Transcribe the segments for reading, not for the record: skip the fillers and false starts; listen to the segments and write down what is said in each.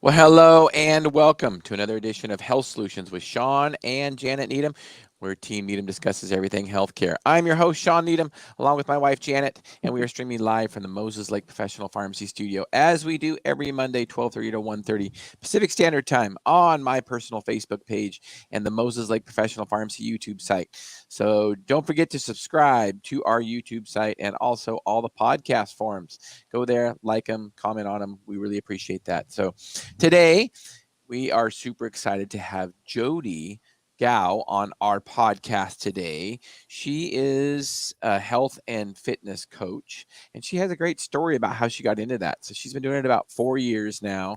Well, hello and welcome to another edition of Health Solutions with Shawn and Janet Needham, where Team Needham discusses everything healthcare. I'm your host, Shawn Needham, along with my wife, Janet, and we are streaming live from the Moses Lake Professional Pharmacy Studio, as we do every Monday, 12:30 to 1:30 Pacific Standard Time on my personal Facebook page and the Moses Lake Professional Pharmacy YouTube site. So don't forget to subscribe to our YouTube site and also all the podcast forums. Go there, like them, comment on them. We really appreciate that. So today, we are super excited to have Jody Gough on our podcast today. She is a health and fitness coach, and she has a great story about how she got into that. So she's been doing it about 4 years now,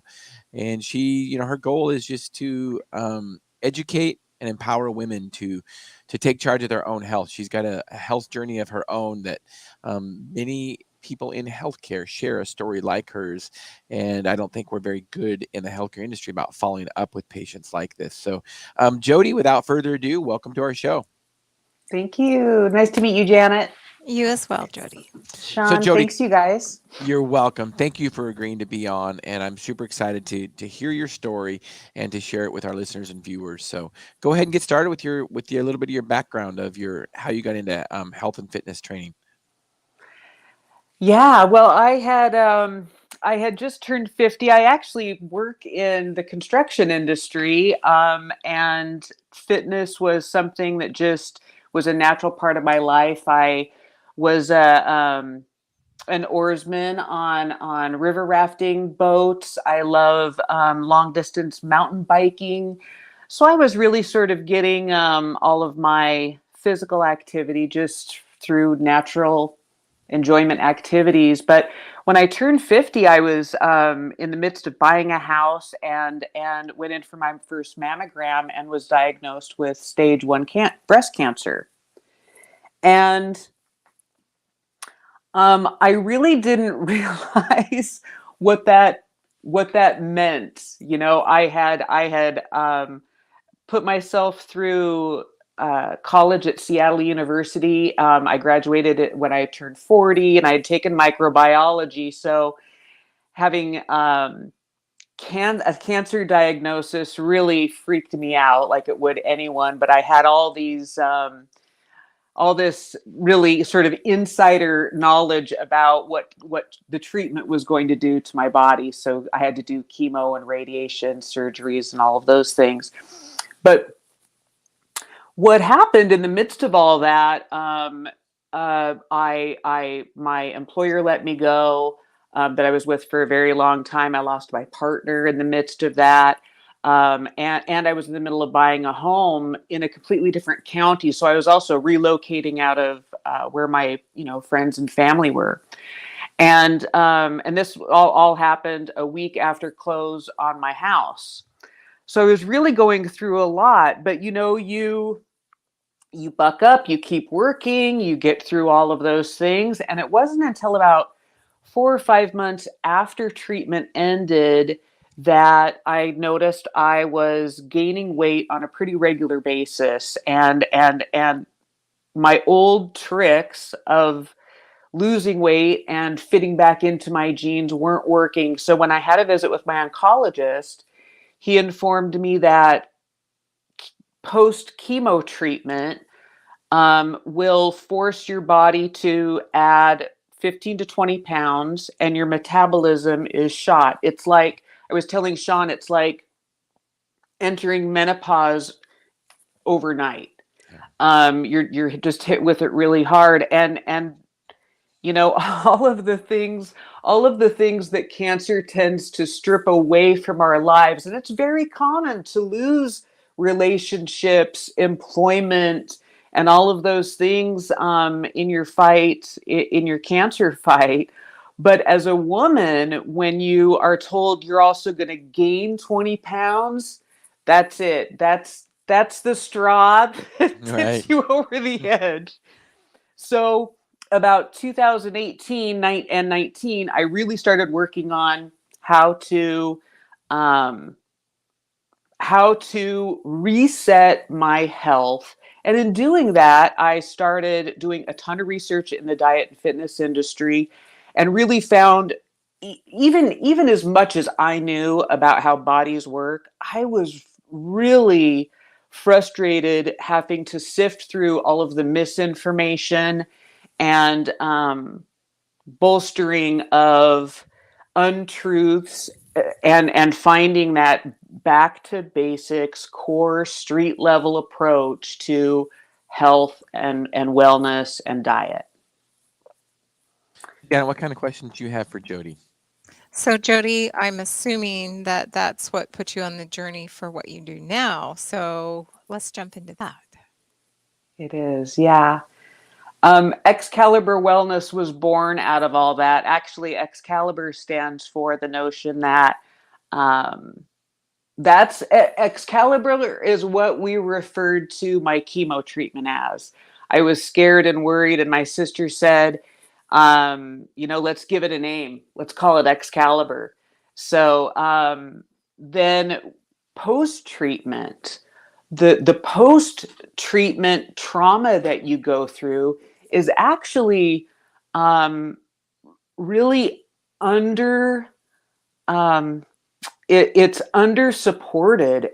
and her goal is just to educate and empower women to take charge of their own health. She's got a health journey of her own that many people in healthcare share a story like hers, and I don't think we're very good in the healthcare industry about following up with patients like this. So, Jody, without further ado, welcome to our show. Thank you. Nice to meet you, Janet. You as well, Jody. So, Shawn, Jody, thanks you guys. you're welcome. Thank you for agreeing to be on, and I'm super excited to hear your story and to share it with our listeners and viewers. So, go ahead and get started with a little bit of your background of how you got into health and fitness training. Yeah, well, I had just turned 50. I actually work in the construction industry, and fitness was something that just was a natural part of my life. I was an oarsman on river rafting boats. I love long distance mountain biking. So I was really sort of getting all of my physical activity just through natural enjoyment activities. But when I turned 50, I was in the midst of buying a house and went in for my first mammogram and was diagnosed with stage 1 breast cancer. And I really didn't realize what that meant. I had put myself through college at Seattle University. I graduated when I turned 40, and I had taken microbiology. So having a cancer diagnosis really freaked me out, like it would anyone. But I had all this really sort of insider knowledge about what the treatment was going to do to my body. So I had to do chemo and radiation surgeries and all of those things. But what happened in the midst of all that, my employer let me go, that I was with for a very long time. I lost my partner in the midst of that. And I was in the middle of buying a home in a completely different county. So I was also relocating out of where my friends and family were. And this all happened a week after close on my house. So I was really going through a lot, but you buck up, you keep working, you get through all of those things. And it wasn't until about 4 or 5 months after treatment ended that I noticed I was gaining weight on a pretty regular basis. And my old tricks of losing weight and fitting back into my jeans weren't working. So when I had a visit with my oncologist, he informed me that post chemo treatment will force your body to add 15 to 20 pounds, and your metabolism is shot. It's like, I was telling Shawn, it's like entering menopause overnight. You're just hit with it really hard. And all of the things that cancer tends to strip away from our lives. And it's very common to lose relationships, employment, and all of those things in your fight, in your cancer fight. But as a woman, when you are told you're also going to gain 20 pounds, that's it. That's the straw that Right. tips you over the edge. So about 2018 and 19, I really started working on how to reset my health. And in doing that, I started doing a ton of research in the diet and fitness industry and really found even as much as I knew about how bodies work, I was really frustrated having to sift through all of the misinformation and bolstering of untruths, and finding that back to basics, core street level approach to health and wellness and diet. Janet, what kind of questions do you have for Jody? So, Jody, I'm assuming that that's what put you on the journey for what you do now. So, let's jump into that. It is, yeah. Excalibur Wellness was born out of all that. Actually, Excalibur stands for the notion that um, Excalibur is what we referred to my chemo treatment as. I was scared and worried, and my sister said, let's give it a name. Let's call it Excalibur. So then post treatment, the post treatment trauma that you go through is actually really under um, it's under supported.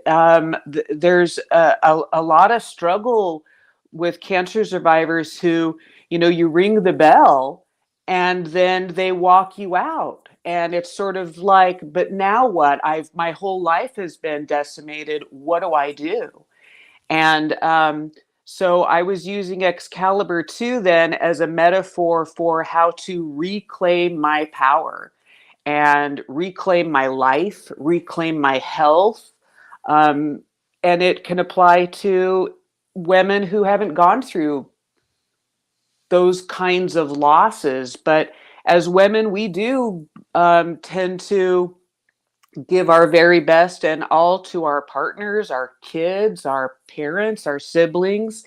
There's a lot of struggle with cancer survivors who, you ring the bell and then they walk you out. And it's sort of like, but now what? My whole life has been decimated. What do I do? And so I was using Excalibur 2 then as a metaphor for how to reclaim my power and reclaim my life, reclaim my health. Um, and it can apply to women who haven't gone through those kinds of losses. But as women, we do tend to give our very best and all to our partners, our kids, our parents, our siblings.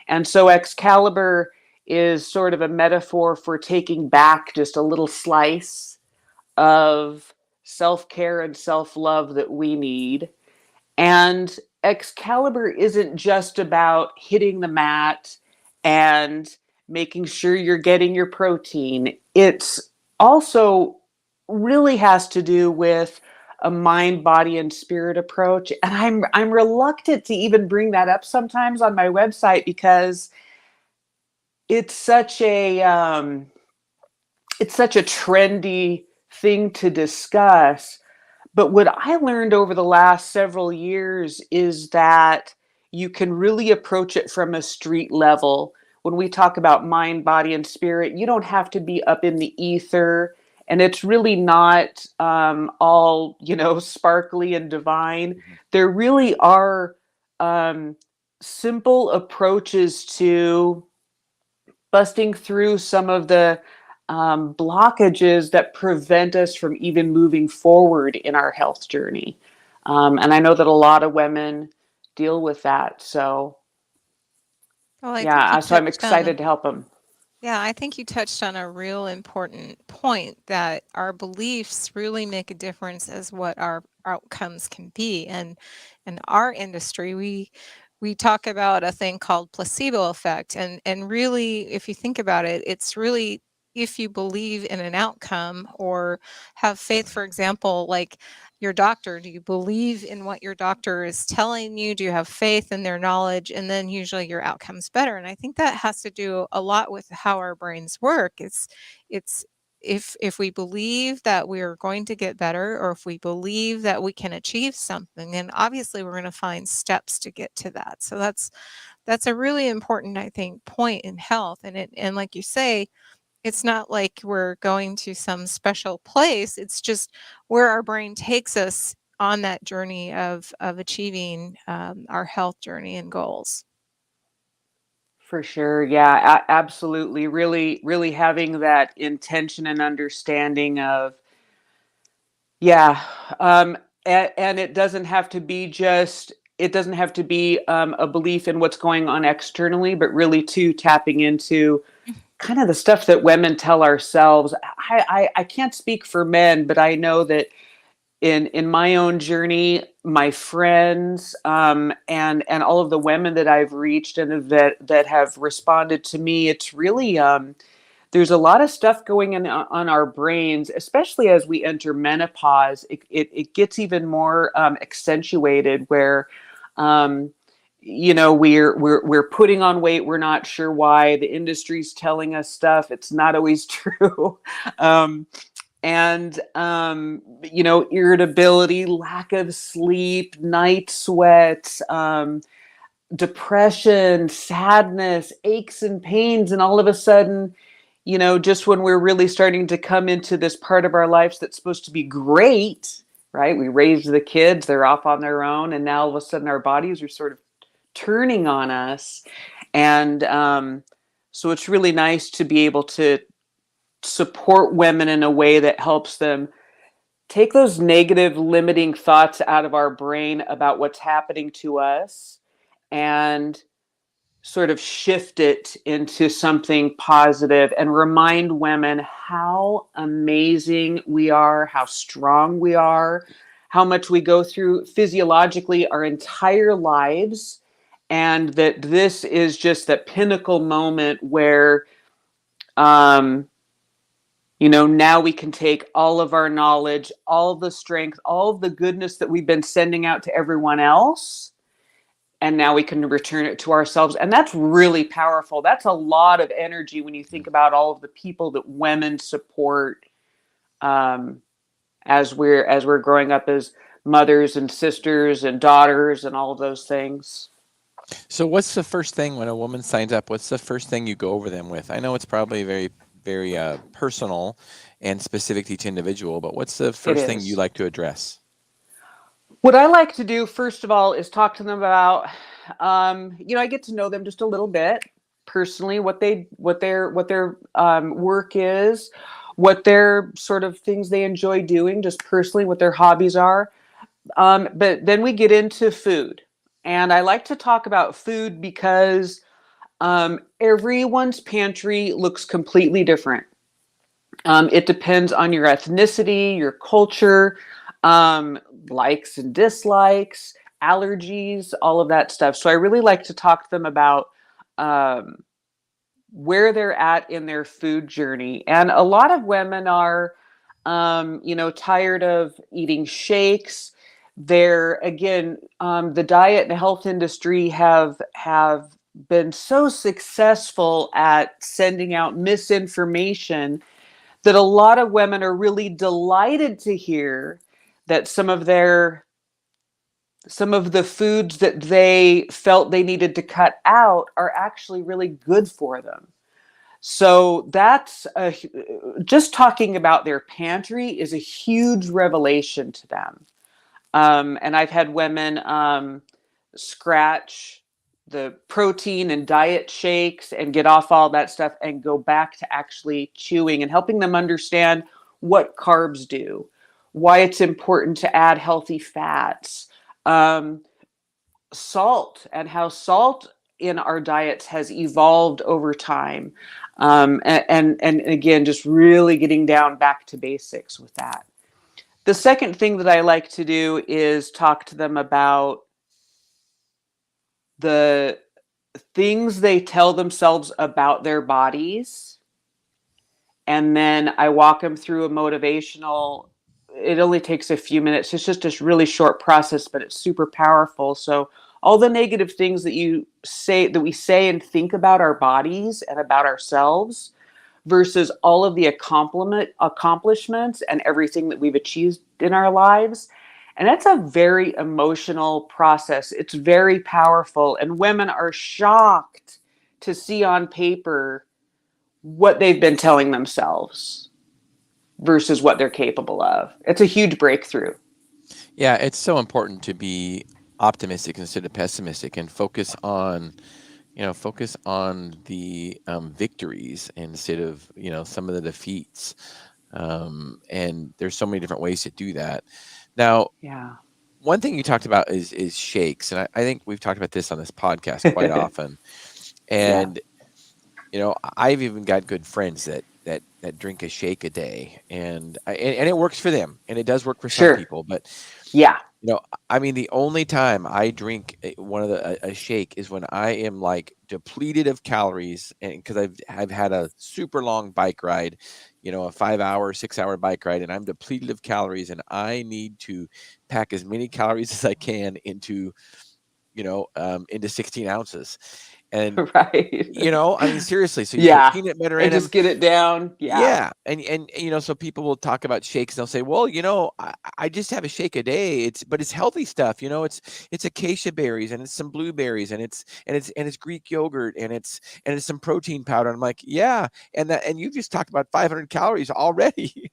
And so Excalibur is sort of a metaphor for taking back just a little slice of self-care and self-love that we need. And Excalibur isn't just about hitting the mat and making sure you're getting your protein. It's also really has to do with a mind, body, and spirit approach. And I'm reluctant to even bring that up sometimes on my website because it's such a trendy thing to discuss. But what I learned over the last several years is that you can really approach it from a street level. When we talk about mind, body, and spirit, you don't have to be up in the ether. And it's really not all, sparkly and divine. Mhm. There really are simple approaches to busting through some of the blockages that prevent us from even moving forward in our health journey. And I know that a lot of women deal with that. So, Well, I think you yeah, so I'm touched on excited to help them. Yeah, I think you touched on a real important point that our beliefs really make a difference as what our outcomes can be. And in our industry, we talk about a thing called placebo effect. And really, if you think about it, it's really if you believe in an outcome or have faith, for example, like your doctor, do you believe in what your doctor is telling you? Do you have faith in their knowledge? And then usually your outcome's better. And I think that has to do a lot with how our brains work. It's if we believe that we're going to get better, or if we believe that we can achieve something, then obviously we're going to find steps to get to that. So that's a really important, I think, point in health. And like you say, it's not like we're going to some special place. It's just where our brain takes us on that journey of achieving our health journey and goals. For sure. Yeah, absolutely. Really, really having that intention and understanding of, yeah. And it doesn't have to be a belief in what's going on externally, but really too tapping into kind of the stuff that women tell ourselves. I can't speak for men, but I know that in my own journey, my friends, and all of the women that I've reached and that have responded to me, it's really there's a lot of stuff going on our brains, especially as we enter menopause. It gets even more accentuated where, we're putting on weight. We're not sure why. The industry's telling us stuff. It's not always true. And irritability, lack of sleep, night sweats, depression, sadness, aches and pains. And all of a sudden, just when we're really starting to come into this part of our lives that's supposed to be great, right? We raised the kids, they're off on their own. And now all of a sudden our bodies are sort of turning on us. And so it's really nice to be able to support women in a way that helps them take those negative limiting thoughts out of our brain about what's happening to us and sort of shift it into something positive and remind women how amazing we are, how strong we are, how much we go through physiologically our entire lives, and that this is just that pinnacle moment where now we can take all of our knowledge, all of the strength, all of the goodness that we've been sending out to everyone else, and now we can return it to ourselves. And that's really powerful. That's a lot of energy when you think about all of the people that women support as we're growing up as mothers and sisters and daughters and all of those things. So what's the first thing when a woman signs up? What's the first thing you go over them with? I know it's probably very, very personal and specific to each individual, but what's the first thing you like to address? What I like to do, first of all, is talk to them about, I get to know them just a little bit personally, what their work is, what their sort of things they enjoy doing, just personally, what their hobbies are. But then we get into food. And I like to talk about food because everyone's pantry looks completely different. It depends on your ethnicity, your culture, likes and dislikes, allergies, all of that stuff. So I really like to talk to them about where they're at in their food journey. And a lot of women are, tired of eating shakes. They're, again, the diet and health industry have been so successful at sending out misinformation that a lot of women are really delighted to hear that some of the foods that they felt they needed to cut out are actually really good for them. So that's just talking about their pantry is a huge revelation to them. And I've had women scratch the protein and diet shakes and get off all that stuff and go back to actually chewing and helping them understand what carbs do, why it's important to add healthy fats, salt, and how salt in our diets has evolved over time. And again, just really getting down back to basics with that. The second thing that I like to do is talk to them about the things they tell themselves about their bodies. And then I walk them through a motivational, it only takes a few minutes. It's just a really short process, but it's super powerful. So all the negative things that we say and think about our bodies and about ourselves versus all of the accomplishments and everything that we've achieved in our lives. And that's a very emotional process. It's very powerful. And women are shocked to see on paper what they've been telling themselves versus what they're capable of. It's a huge breakthrough. Yeah, it's so important to be optimistic instead of pessimistic and focus on the victories instead of, some of the defeats. And there's so many different ways to do that. Now, Yeah. one thing you talked about is shakes. And I think we've talked about this on this podcast quite often. And, I've even got good friends that drink a shake a day and it works for them. And it does work for some people. But yeah, You know, I mean, the only time I drink one of a shake is when I am like depleted of calories, and because I've had a super long bike ride, a 5 hour, 6 hour bike ride, and I'm depleted of calories, and I need to pack as many calories as I can into 16 ounces, and Right. I mean, seriously. So you put Yeah. peanut butter in And them. just get it down. Yeah. Yeah, and so people will talk about shakes, and they'll say, "Well, I just have a shake a day. But it's healthy stuff. It's acacia berries, and it's some blueberries, and it's Greek yogurt, and it's some protein powder." I'm like, "Yeah, and you just talked about 500 calories already."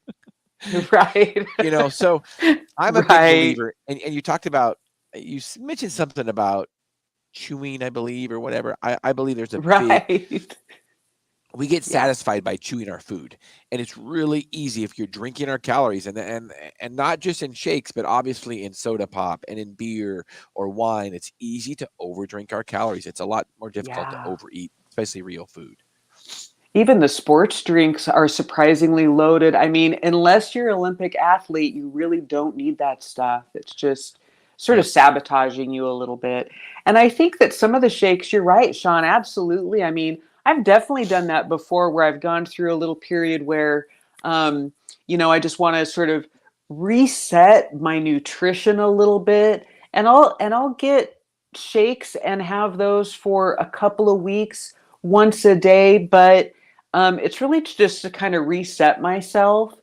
Right. So I'm a big Right. believer, and you talked about mentioned something about chewing, I believe, or whatever. I believe there's a big Right. we get Yeah. satisfied by chewing our food, and it's really easy if you're drinking our calories, and not just in shakes, but obviously in soda pop and in beer or wine. It's easy to overdrink our calories. It's a lot more difficult to Yeah. overeat, especially real food. Even the sports drinks are surprisingly loaded. I mean, unless you're an Olympic athlete, you really don't need that stuff. It's just sort of Yep. sabotaging you a little bit. And I think that some of the shakes, you're right, Shawn, absolutely. I mean, I've definitely done that before where I've gone through a little period where, um, I just want to sort of reset my nutrition a little bit. And I'll get shakes and have those for a couple of weeks once a day. But it's really just to kind of reset myself.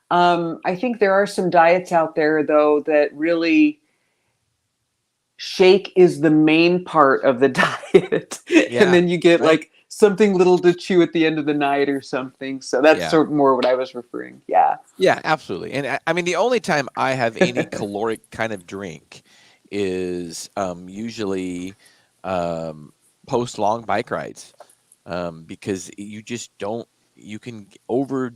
I think there are some diets out there, though, that really shake is the main part of the diet. And Yeah. then you get Right. like something little to chew at the end of the night or something. So that's Yeah. sort of more what I was referring. Yeah. Yeah. Absolutely. And I mean, the only time I have any caloric kind of drink is usually um, post long bike rides, because you just don't. You can over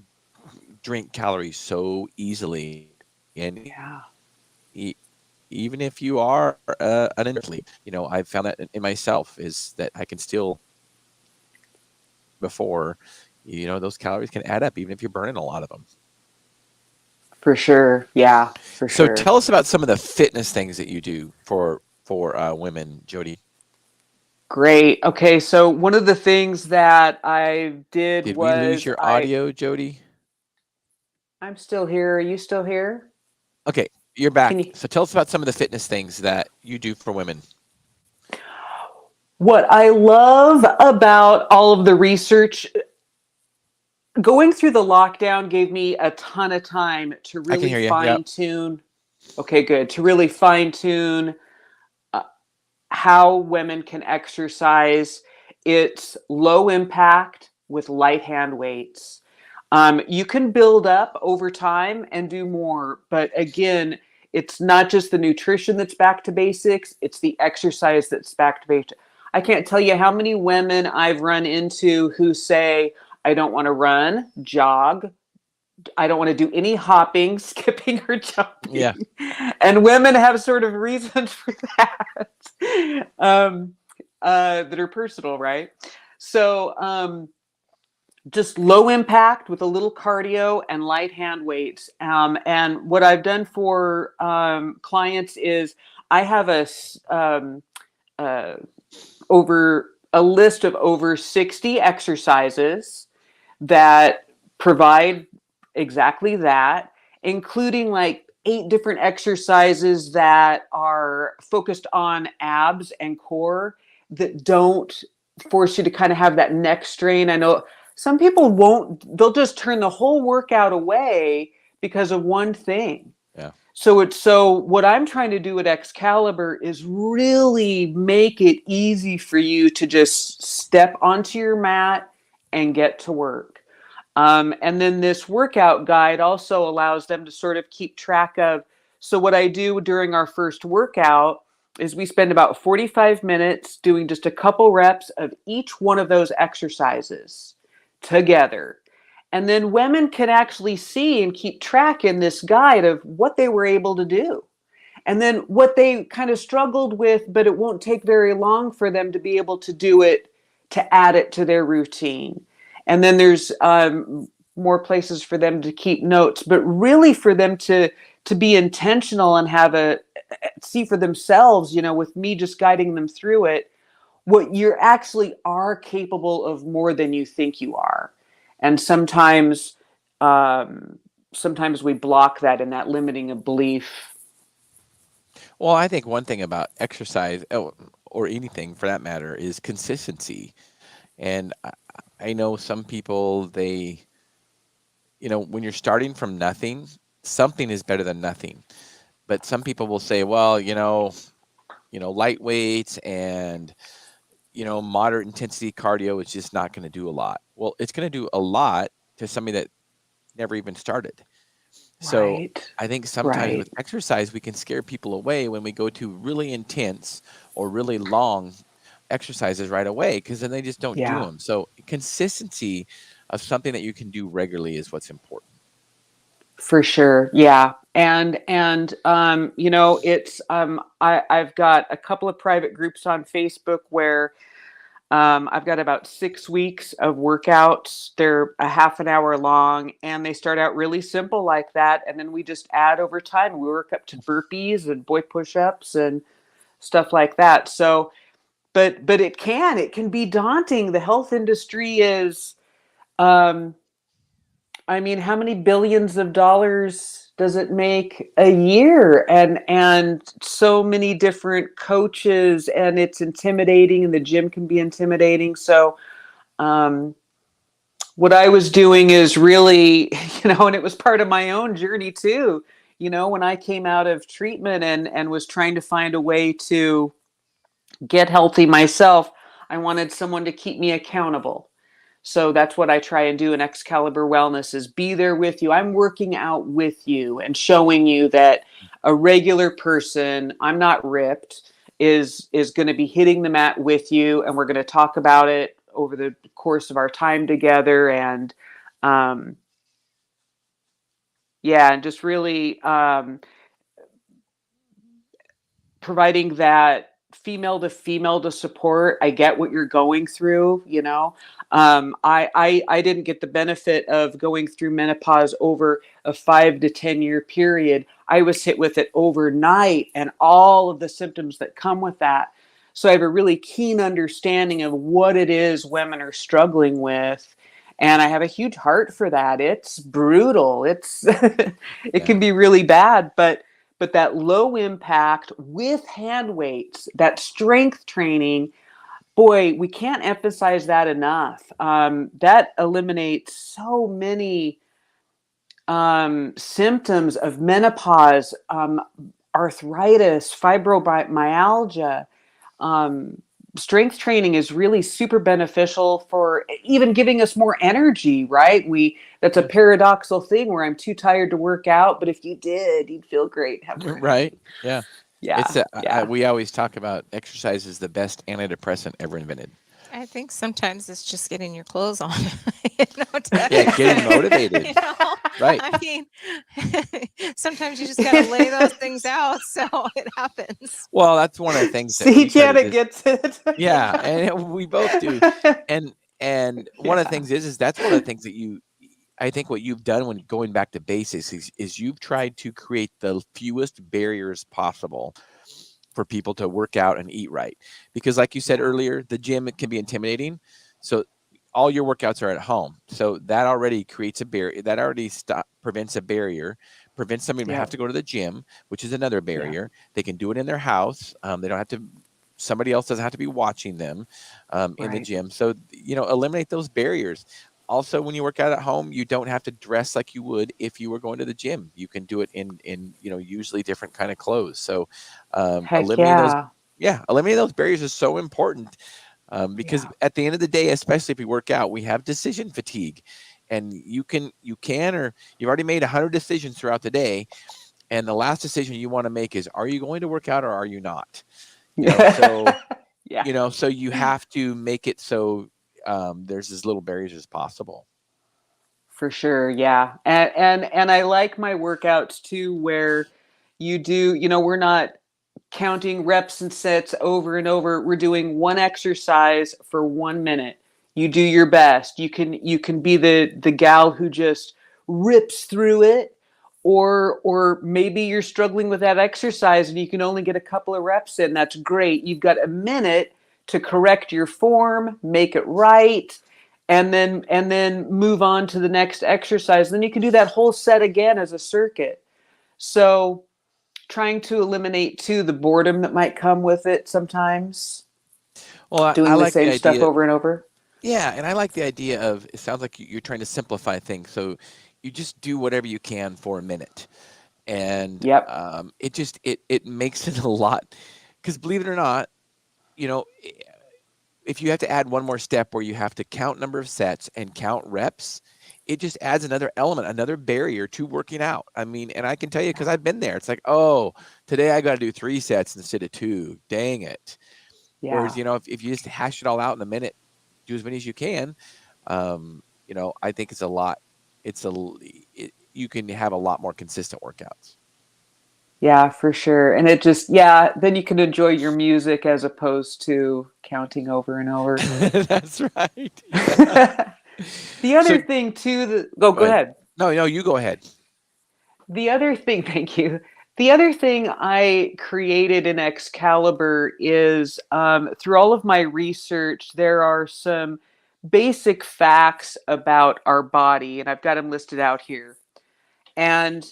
drink calories so easily, and Yeah. e- even if you are an athlete, I've found that in myself is that I can still before, those calories can add up even if you're burning a lot of them. For sure. Yeah, for So sure. tell us about some of the fitness things that you do for women, Jody. Great. Okay. So one of the things that I did Did we lose was your audio, Jody? I'm still here. Are you still here? Okay, you're Can back. you? So tell us about some of the fitness things that you do for women. What I love about all of the research going through the lockdown gave me a ton of time to I can really hear you. Yep. fine tune. Okay, good. To really fine tune uh, how women can exercise. It's low impact with light hand weights. You can build up over time and do more, but again, it's not just the nutrition that's back to basics, it's the exercise that's back to basics. I can't tell you how many women I've run into who say, I don't want to run, jog, I don't want to do any hopping, skipping, or Yeah. jumping. And women have sort of reasons for that that are personal, right? So, just low impact with a little cardio and light hand weights. And what I've done for clients is I have uh, over a list of over 60 exercises that provide exactly that, including like 8 different exercises that are focused on abs and core that don't force you to kind of have that neck strain. I know some people won't, they'll just turn the whole workout away because of one thing. Yeah. So what I'm trying to do at Excalibur is really make it easy for you to just step onto your mat and get to work. And then this workout guide also allows them to sort of keep track of. So what I do during our first workout is we spend about 45 minutes doing just a couple reps of each one of those exercises together. And then women can actually see and keep track in this guide of what they were able to do. And then what they kind of struggled with, but it won't take very long for them to be able to do it, to add it to their routine. And then there's more places for them to keep notes, but really for them to be intentional and have see for themselves, with me just guiding them through it, what you actually are capable of more than you think you are. And um, sometimes we block that in that limiting of belief. Well, I think one thing about exercise, or anything for that matter, is consistency. And I know some people, when you're starting from nothing, something is better than nothing. But some people will say, well, light weights and, moderate intensity cardio is just not going to do a lot. Well, it's going to do a lot to somebody that never even started. So Right. I think sometimes with Right. exercise, we can scare people away when we go to really intense or really long exercises right away, because then they just don't do Yeah. them. So consistency of something that you can do regularly is what's important. For sure. Yeah. It's I've got a couple of private groups on Facebook where I've got about 6 weeks of workouts. They're a half an hour long, and they start out really simple like that. And then we just add over time. We work up to burpees and boy push-ups and stuff like that. So, but it can be daunting. The health industry is, um, I mean, how many billions of dollars does it make a year? And so many different coaches, and it's intimidating, and the gym can be intimidating. So, um, what I was doing is really, and it was part of my own journey too. When I came out of treatment and was trying to find a way to get healthy myself, I wanted someone to keep me accountable. So that's what I try and do in Excalibur Wellness, is be there with you. I'm working out with you and showing you that a regular person, I'm not ripped, is going to be hitting the mat with you, and we're going to talk about it over the course of our time together. And um, yeah, and just really providing that female to support. I get what you're going through. I didn't get the benefit of going through menopause over a 5 to 10 year period. I was hit with it overnight, and all of the symptoms that come with that. So I have a really keen understanding of what it is women are struggling with. And I have a huge heart for that. It's brutal. It can Yeah. be really bad, but that low impact with hand weights, that strength training, boy, we can't emphasize that enough. That eliminates so many symptoms of menopause, arthritis, fibromyalgia. Um, Strength training is really super beneficial for even giving us more energy, right? That's a Yeah. paradoxical thing where I'm too tired to work out, but if you did, you'd feel great, have more Right. energy. Yeah. Yeah, yeah. We always talk about exercise is the best antidepressant ever invented. I think sometimes it's just getting your clothes on, Yeah. Getting motivated. you know, Right. I mean, sometimes you just got to lay those things out so it happens. Well, that's one of the things that See, we try to Janet just, gets it. yeah, and we both do. And one of the Yeah, things is that's one of the things that I think what you've done when going back to basics is you've tried to create the fewest barriers possible for people to work out and eat right. Because like you said yeah, earlier, the gym, it can be intimidating. So all your workouts are at home. So that already creates a barrier. That already prevents a barrier, prevents somebody from yeah, have to go to the gym, which is another yeah. barrier. They can do it in their house. They don't have to, somebody else doesn't have to be watching them in the Right. gym. So, eliminate those barriers. Also, when you work out at home, you don't have to dress like you would if you were going to the gym. You can do it in usually different kind of clothes. So Heck eliminating those, yeah. yeah, eliminating those barriers is so important, because Yeah. at the end of the day, especially if we work out, we have decision fatigue, and you can or you've already made 100 decisions throughout the day, and the last decision you want to make is, are you going to work out or are you not? So Yeah, so you have to make it so there's as little barriers as possible. for sure. Yeah. And I like my workouts too, where we're not counting reps and sets over and over. We're doing one exercise for 1 minute. You do your best. You can be the gal who just rips through it, or maybe you're struggling with that exercise and you can only get a couple of reps in. That's great. You've got a minute to correct your form, make it right, and then move on to the next exercise. Then you can do that whole set again as a circuit. So trying to eliminate too the boredom that might come with it sometimes, Well, I doing the like the same stuff idea. over and over. Yeah, and I like the idea of it sounds like you're trying to simplify things. So you just do whatever you can for a minute. And Yep. it makes it a lot because believe it or not, you know, if you have to add one more step where you have to count number of sets and count reps, it just adds another element, another barrier to working out. I mean, and I can tell you because I've been there. It's like, oh, today I got to do 3 sets instead of 2. Dang it. Whereas, Yeah. if you just hash it all out in a minute, do as many as you can, I think it's a lot. You can have a lot more consistent workouts. Yeah, for sure. And it just, yeah, then you can enjoy your music as opposed to counting over and over. That's right. Yeah. The So other thing too, go go ahead. ahead. No, you go ahead. The other thing, thank you. The other thing I created in Excalibur is through all of my research, there are some basic facts about our body, and I've got them listed out here. And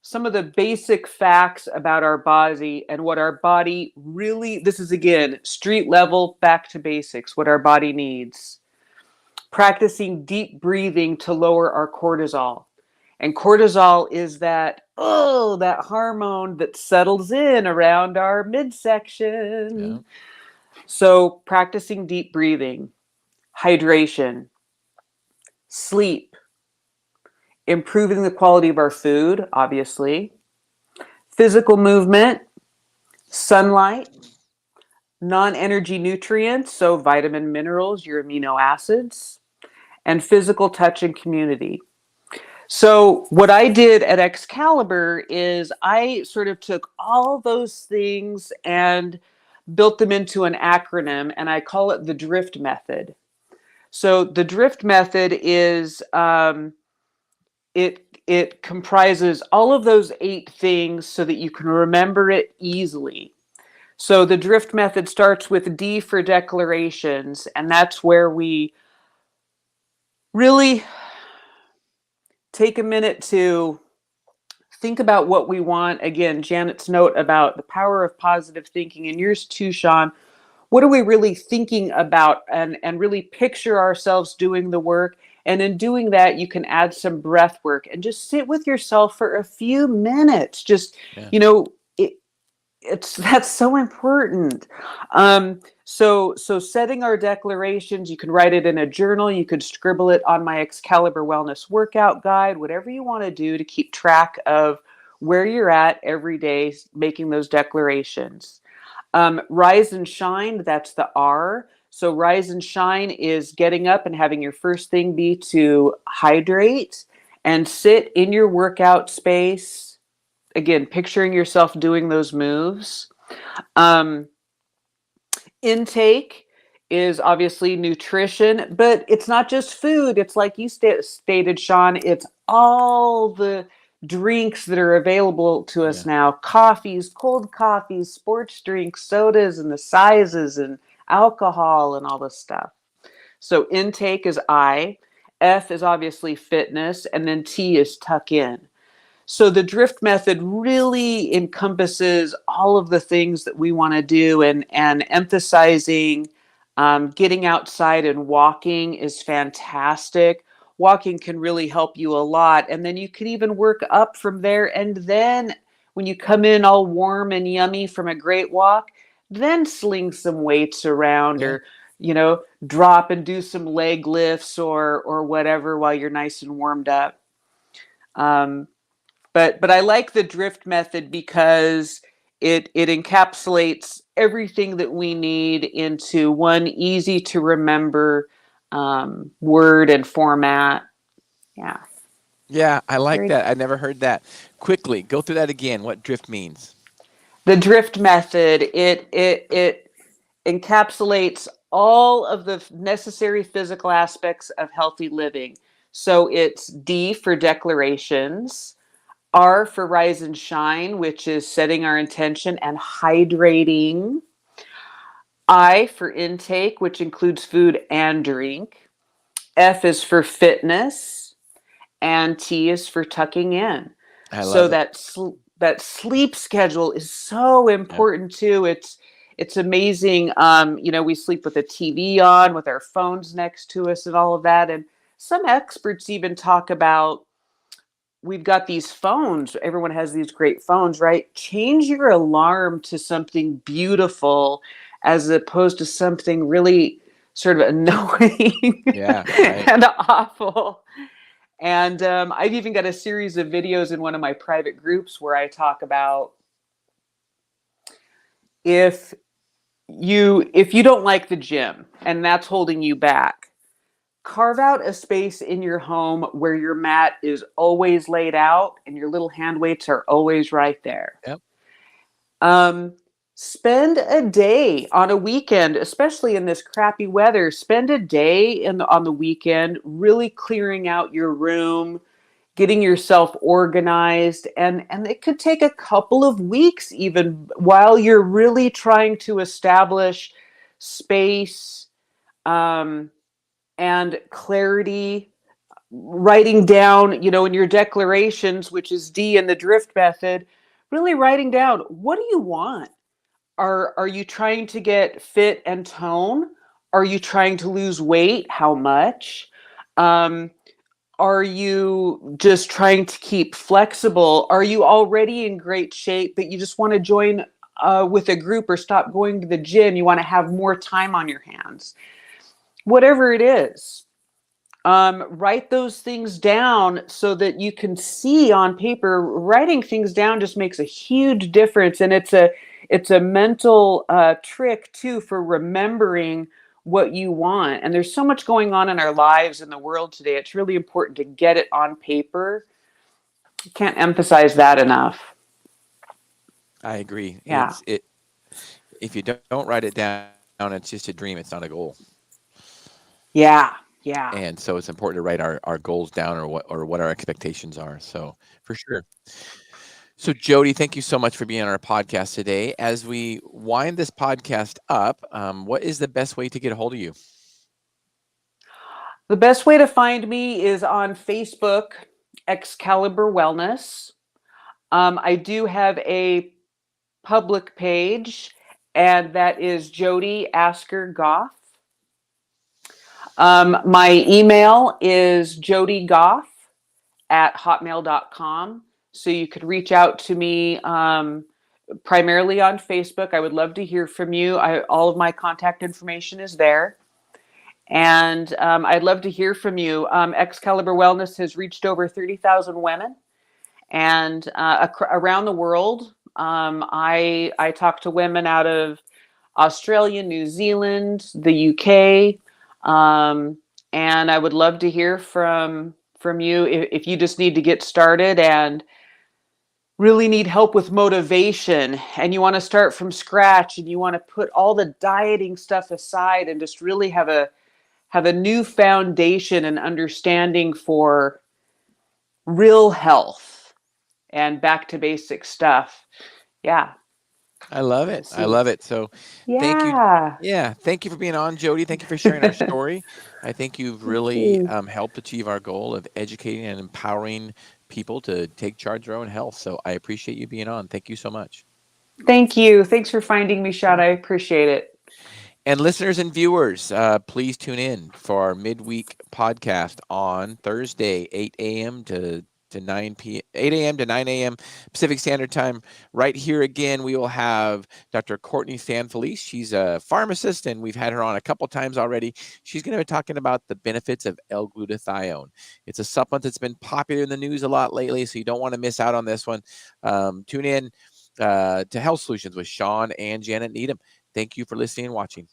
some of the basic facts about our body and what our body really, this is again, street level, back to basics, what our body needs. Practicing deep breathing to lower our cortisol. And cortisol is that hormone that settles in around our Yeah. midsection. So practicing deep breathing, hydration, sleep, improving the quality of our food, obviously, physical movement, sunlight, non-energy nutrients, so vitamin, minerals, your amino acids, and physical touch and community. So what I did at Excalibur is I sort of took all those things and built them into an acronym, and I call it the drift method. So the drift method is it comprises all of those 8 things so that you can remember it easily. So the drift method starts with D for declarations, and that's where we really take a minute to think about what we want. Again, Janet's note about the power of positive thinking, and yours too, Shawn. What are we really thinking about, and really picture ourselves doing the work. And in doing that, you can add some breath work and just sit with yourself for a few minutes. Just, Yeah. you know, that's so important. So setting our declarations, you can write it in a journal, you could scribble it on my Excalibur Wellness workout guide, whatever you want to do to keep track of where you're at every day, making those declarations. Rise and shine, that's the R. So rise and shine is getting up and having your first thing be to hydrate and sit in your workout space. Again, picturing yourself doing those moves. Um, Intake is obviously nutrition, but it's not just food. It's like you stated, Shawn, it's all the drinks that are available to us Yeah. now. Coffees, cold coffees, sports drinks, sodas, and the sizes, and alcohol, and all this stuff. So intake is I. F is obviously fitness, and then T is tuck in. So the drift method really encompasses all of the things that we want to do, and emphasizing getting outside and walking is fantastic. Walking can really help you a lot. And then you can even work up from there. And then when you come in all warm and yummy from a great walk, then sling some weights around, Yeah. or drop and do some leg lifts or whatever while you're nice and warmed up. But I like the drift method because it encapsulates everything that we need into one easy to remember word and format. Yeah, Yeah, I like very. that. I never heard that. Quickly, go through that again. What drift means. The drift method, it encapsulates all of the necessary physical aspects of healthy living. So it's D for declarations. R for rise and shine, which is setting our intention and hydrating. I for intake, which includes food and drink. F is for fitness, and T is for tucking in. I So love it. that sleep schedule is so Yeah. important too. It's amazing. We sleep with the TV on, with our phones next to us, and all of that. And some experts even talk about, we've got these phones. Everyone has these great phones, right? Change your alarm to something beautiful as opposed to something really sort of annoying Yeah. Right. and awful. And I've even got a series of videos in one of my private groups where I talk about, if you don't like the gym and that's holding you back, carve out a space in your home where your mat is always laid out and your little hand weights are always right there. Yep. Um, Spend a day on a weekend, especially in this crappy weather. Spend a day on the weekend, really clearing out your room, getting yourself organized, and it could take a couple of weeks even while you're really trying to establish space, um, and clarity, writing down, in your declarations, which is D in the drift method, really writing down, what do you want? Are you trying to get fit and tone? Are you trying to lose weight? How much? Um, are you just trying to keep flexible? Are you already in great shape, but you just want to join with a group or stop going to the gym? You want to have more time on your hands? Whatever it is, write those things down so that you can see on paper. Writing things down just makes a huge difference, and it's a mental trick too for remembering what you want. And there's so much going on in our lives in the world today. It's really important to get it on paper. Can't emphasize that enough. I agree. Yeah. If you don't write it down, it's just a dream. It's not a goal. Yeah. Yeah. And so it's important to write our goals down, or what our expectations are. So for sure. So Jody, thank you so much for being on our podcast today. As we wind this podcast up, what is the best way to get a hold of you? The best way to find me is on Facebook, Excalibur Wellness. I do have a public page, and that is Jody Gough. My email is jodygough@hotmail.com. So you could reach out to me primarily on Facebook. I would love to hear from you. All of my contact information is there. And I'd love to hear from you. Excalibur Wellness has reached over 30,000 women, and around the world. I talk to women out of Australia, New Zealand, the UK, and I would love to hear from you if you just need to get started and really need help with motivation, and you want to start from scratch, and you want to put all the dieting stuff aside and just really have a new foundation and understanding for real health and back to basic stuff. Yeah. I love it. I love it. So thank you. Yeah. Yeah. Thank you for being on, Jody. Thank you for sharing our story. I think you've really helped achieve our goal of educating and empowering people to take charge of their own health. So I appreciate you being on. Thank you so much. Thank you. Thanks for finding me, Shawn. I appreciate it. And listeners and viewers, please tune in for our midweek podcast on Thursday, 8 a.m. to 9 p.m., 8 a.m. to 9 a.m. Pacific Standard Time. Right here again, we will have Dr. Courtney Sanfelice. She's a pharmacist, and we've had her on a couple times already. She's going to be talking about the benefits of L-glutathione. It's a supplement that's been popular in the news a lot lately, so you don't want to miss out on this one. Tune in to Health Solutions with Shawn and Janet Needham. Thank you for listening and watching.